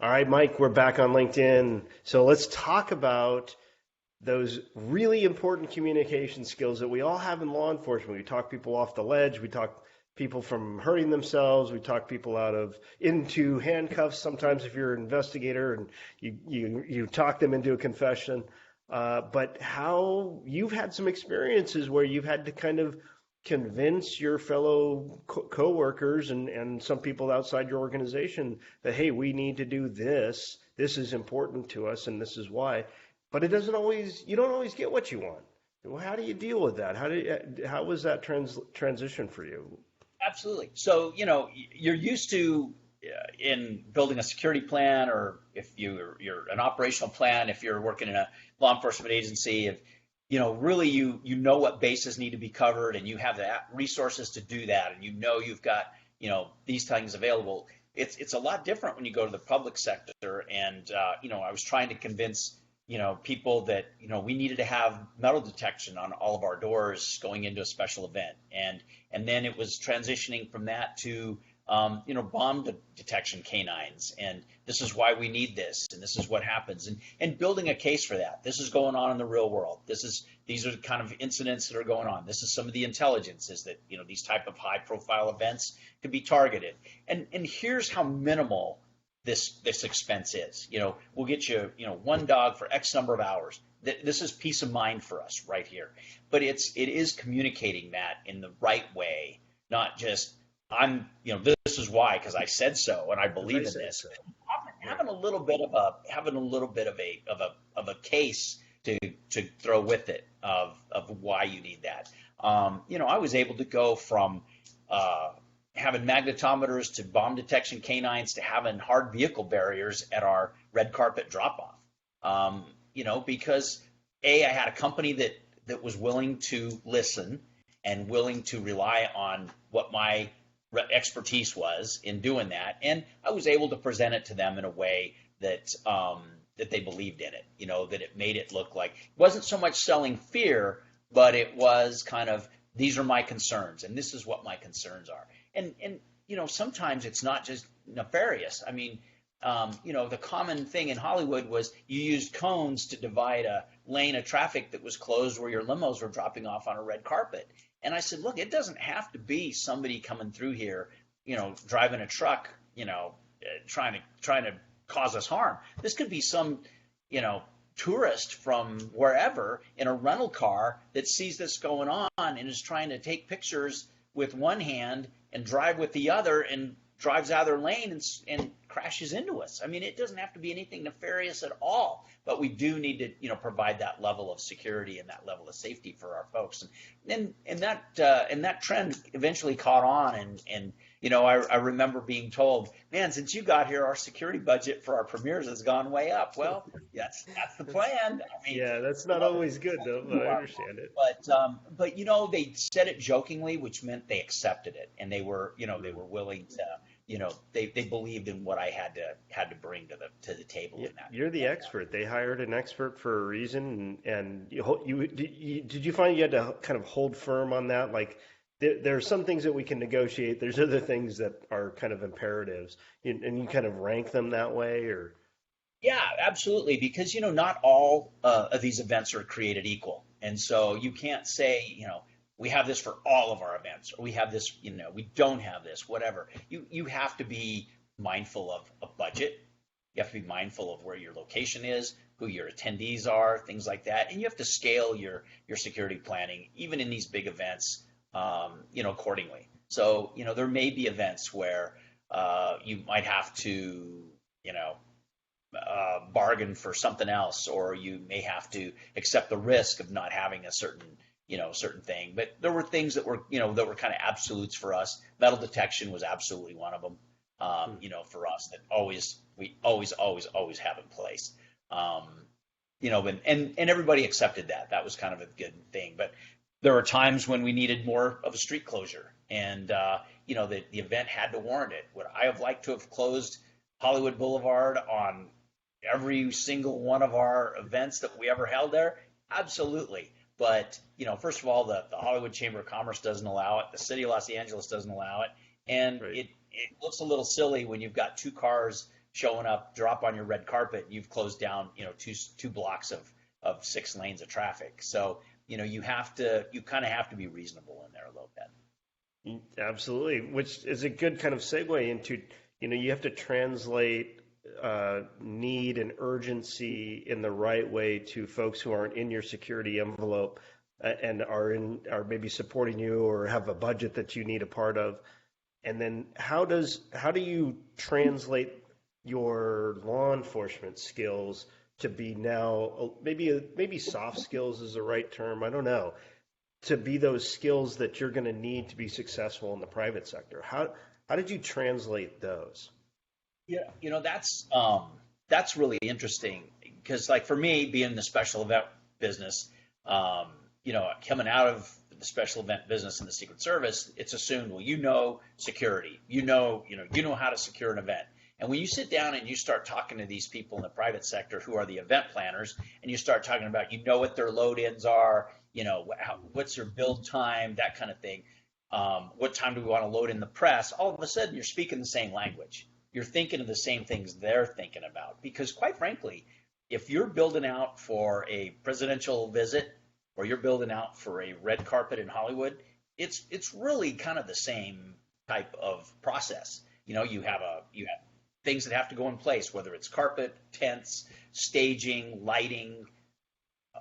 All right, Mike, we're back on LinkedIn. So let's talk about those really important communication skills that we all have in law enforcement. We talk people off the ledge. We talk people from hurting themselves. We talk people out of into handcuffs. Sometimes if you're an investigator and you talk them into a confession. But how you've had some experiences where you've had to kind of convince your fellow coworkers and some people outside your organization that, hey, we need to do this. This is important to us, and this is why. But it doesn't always. You don't always get what you want. Well, how do you deal with that? How was that transition for you? Absolutely. So, you're used to in building a security plan, or if you're an operational plan, if you're working in a law enforcement agency, if really you know what bases need to be covered, and you have the resources to do that, and you've got these things available. It's a lot different when you go to the public sector, and I was trying to convince people that we needed to have metal detection on all of our doors going into a special event, and then it was transitioning from that to bomb detection canines, and this is why we need this, and this is what happens, and building a case for that. This is going on in the real world. These are the kind of incidents that are going on. This is some of the intelligence is that these type of high profile events could be targeted, and here's how minimal this expense is. We'll get you one dog for X number of hours. This is peace of mind for us right here. But it is communicating that in the right way, not just this is why because I said so and I believe in this. So. Having a little bit of a case to throw with it of why you need that. I was able to go from having magnetometers to bomb detection canines to having hard vehicle barriers at our red carpet drop off. Because I had a company that was willing to listen and willing to rely on what my expertise was in doing that, and I was able to present it to them in a way that that they believed in it. That it made it look like it wasn't so much selling fear, but it was kind of these are my concerns, and this is what my concerns are. And sometimes it's not just nefarious. I mean, the common thing in Hollywood was you used cones to divide a lane of traffic that was closed where your limos were dropping off on a red carpet. And I said, look, it doesn't have to be somebody coming through here, driving a truck, trying to cause us harm. This could be some, tourist from wherever in a rental car that sees this going on and is trying to take pictures with one hand and drive with the other and drives out of their lane and crashes into us. I mean, it doesn't have to be anything nefarious at all, but we do need to, provide that level of security and that level of safety for our folks. And that trend eventually caught on. And I remember being told, man, since you got here, our security budget for our premieres has gone way up. Well, yes, that's the plan. I mean, yeah, that's not always good though, but I understand it. But they said it jokingly, which meant they accepted it, and they were willing to. They believed in what I had to bring to the table in that. You're the expert. They hired an expert for a reason, and did you find you had to kind of hold firm on that? Like there are some things that we can negotiate. There's other things that are kind of imperatives, and you kind of rank them that way, or yeah, absolutely. Because not all of these events are created equal, and so you can't say we have this for all of our events, or we have this, we don't have this, whatever. You have to be mindful of a budget. You have to be mindful of where your location is, who your attendees are, things like that. And you have to scale your security planning, even in these big events, accordingly. So, there may be events where you might have to, bargain for something else, or you may have to accept the risk of not having a certain thing. But there were things that were kind of absolutes for us. Metal detection was absolutely one of them, for us that we always have in place. And everybody accepted that. That was kind of a good thing. But there were times when we needed more of a street closure, and the event had to warrant it. Would I have liked to have closed Hollywood Boulevard on every single one of our events that we ever held there? Absolutely. But, first of all, the Hollywood Chamber of Commerce doesn't allow it. The city of Los Angeles doesn't allow it. And Right. it looks a little silly when you've got two cars showing up, drop on your red carpet, and you've closed down, two blocks of 6 lanes of traffic. So, you kind of have to be reasonable in there a little bit. Absolutely, which is a good kind of segue into, you have to translate need and urgency in the right way to folks who aren't in your security envelope and are maybe supporting you or have a budget that you need a part of. And then how do you translate your law enforcement skills to be now maybe soft skills is the right term, I don't know, to be those skills that you're going to need to be successful in the private sector? How did you translate those? Yeah, that's really interesting because, like, for me, being in the special event business, coming out of the special event business in the Secret Service, it's assumed, well, security, you know how to secure an event. And when you sit down and you start talking to these people in the private sector who are the event planners, and you start talking about, what their load ins are, what's their build time, that kind of thing. What time do we want to load in the press? All of a sudden, you're speaking the same language. You're thinking of the same things they're thinking about. Because quite frankly, if you're building out for a presidential visit or you're building out for a red carpet in Hollywood, it's really kind of the same type of process. You have things that have to go in place, whether it's carpet, tents, staging, lighting,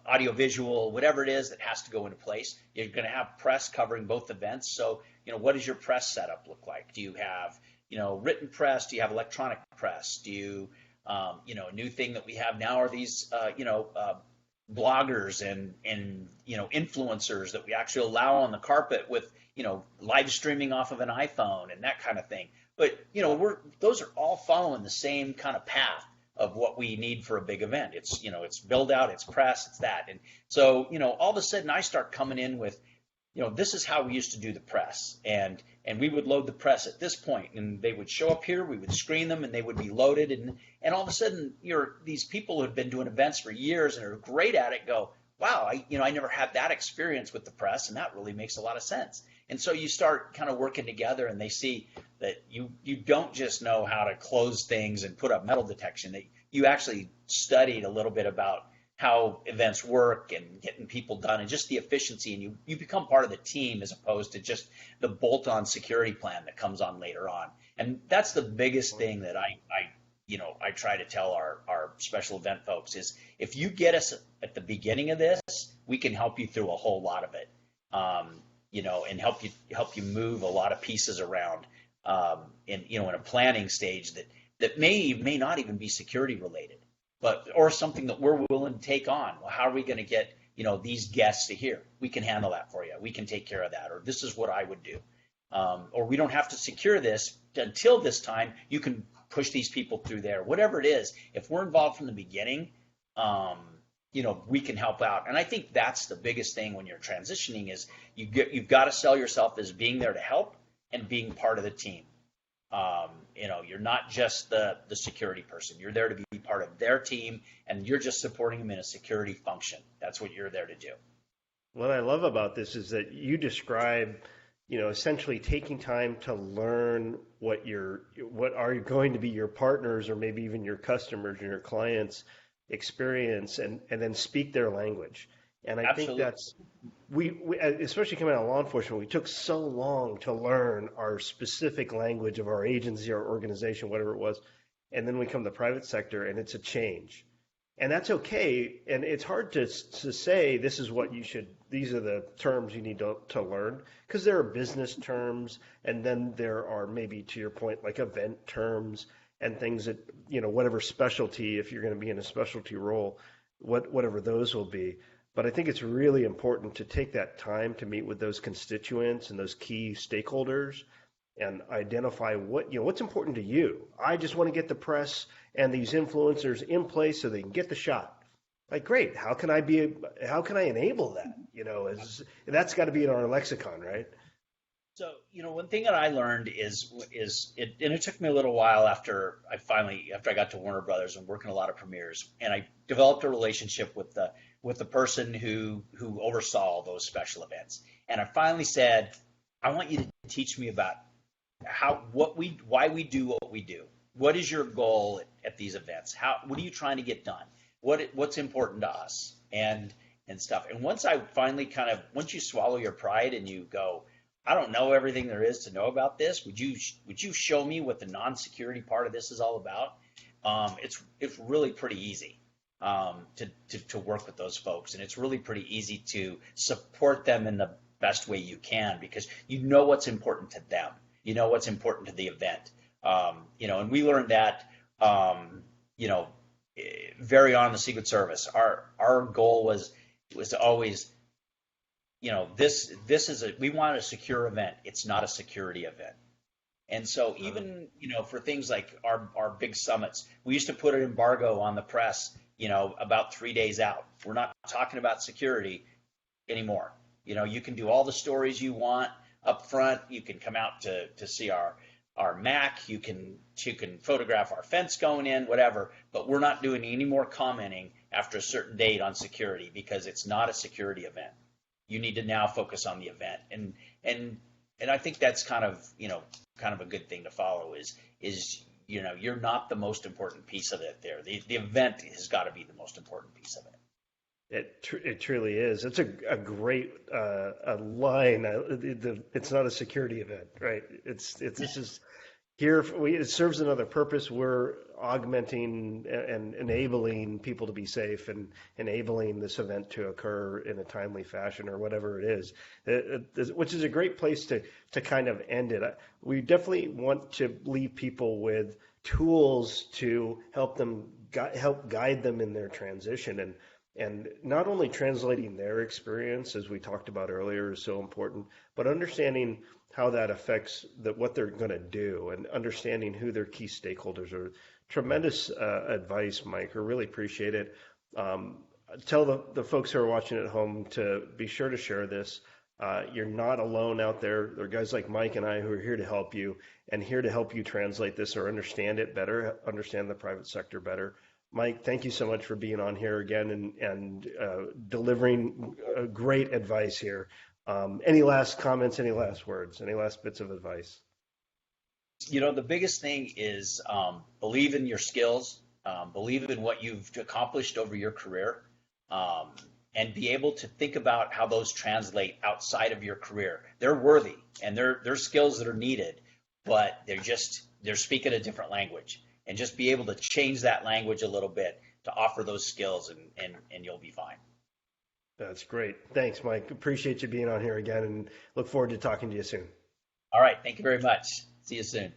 audiovisual, whatever it is that has to go into place. You're going to have press covering both events. So, what does your press setup look like? Do you have, written press? Do you have electronic press? Do you, a new thing that we have now are these, bloggers and influencers that we actually allow on the carpet with, live streaming off of an iPhone and that kind of thing. But, those are all following the same kind of path of what we need for a big event. It's build out, it's press, it's that. And so, all of a sudden I start coming in with, this is how we used to do the press. And we would load the press at this point, and they would show up here, we would screen them, and they would be loaded. And all of a sudden, these people who have been doing events for years and are great at it go, wow, I never had that experience with the press, and that really makes a lot of sense. And so you start kind of working together, and they see that you don't just know how to close things and put up metal detection. That you actually studied a little bit about how events work and getting people done and just the efficiency, and you become part of the team as opposed to just the bolt-on security plan that comes on later on. And that's the biggest thing that I try to tell our special event folks is if you get us at the beginning of this, we can help you through a whole lot of it, and help you move a lot of pieces around, in a planning stage that may not even be security related, or something that we're willing to take on. Well, how are we going to get these guests to here? We can handle that for you. We can take care of that, or this is what I would do, or we don't have to secure this until this time. You can push these people through there, whatever it is. If we're involved from the beginning, we can help out. And I think that's the biggest thing when you're transitioning is you've got to sell yourself as being there to help and being part of the team. You're not just the security person. You're there to be part of their team, and you're just supporting them in a security function. That's what you're there to do. What I love about this is that you describe, essentially taking time to learn what are going to be your partners or maybe even your customers and your clients' experience, and then speak their language. And I think Absolutely. that's we especially coming out of law enforcement, we took so long to learn our specific language of our agency, our organization, whatever it was, and then we come to the private sector, and it's a change, and that's okay. And it's hard to say this is what you should. These are the terms you need to learn because there are business terms, and then there are maybe, to your point, like event terms and things that whatever specialty, if you're going to be in a specialty role, whatever those will be. But I think it's really important to take that time to meet with those constituents and those key stakeholders and identify what's important to you. I just want to get the press and these influencers in place so they can get the shot. Like, great. How can I enable that? That's got to be in our lexicon, right? So, one thing that I learned is and it took me a little while after I got to Warner Brothers and working a lot of premieres, and I developed a relationship with the person who oversaw those special events. And I finally said, I want you to teach me about why we do what we do. What is your goal at these events? What are you trying to get done? What's important to us and stuff. And once I finally once you swallow your pride and you go, I don't know everything there is to know about this. Would you show me what the non-security part of this is all about? It's really pretty easy to work with those folks, and it's really pretty easy to support them in the best way you can because you know what's important to them. You know what's important to the event. And we learned that, very on in the Secret Service. Our goal was to always, this is we want a secure event. It's not a security event. And so even, for things like our big summits, we used to put an embargo on the press, about 3 days out. We're not talking about security anymore. You can do all the stories you want up front. You can come out to see our MAC. You can photograph our fence going in, whatever. But we're not doing any more commenting after a certain date on security because it's not a security event. You need to now focus on the event. And I think that's kind of a good thing to follow is you're not the most important piece of it there. The event has got to be the most important piece of it. It truly is. It's a great line. It's not a security event, right? This is here. It serves another purpose. We're augmenting and enabling people to be safe and enabling this event to occur in a timely fashion or whatever it is, which is a great place to kind of end it. We definitely want to leave people with tools to help guide them in their transition and not only translating their experience, as we talked about earlier, is so important, but understanding how that affects what they're going to do and understanding who their key stakeholders are. Tremendous advice, Mike. I really appreciate it. Tell the folks who are watching at home to be sure to share this. You're not alone out there. There are guys like Mike and I who are here to help you and here to help you translate this or understand it better, understand the private sector better. Mike, thank you so much for being on here again and delivering great advice here. Any last comments, any last words, any last bits of advice? The biggest thing is believe in your skills, believe in what you've accomplished over your career, and be able to think about how those translate outside of your career. They're worthy, and they're skills that are needed, but they're speaking a different language. And just be able to change that language a little bit to offer those skills, and you'll be fine. That's great. Thanks, Mike. Appreciate you being on here again, and look forward to talking to you soon. All right. Thank you very much. See you soon.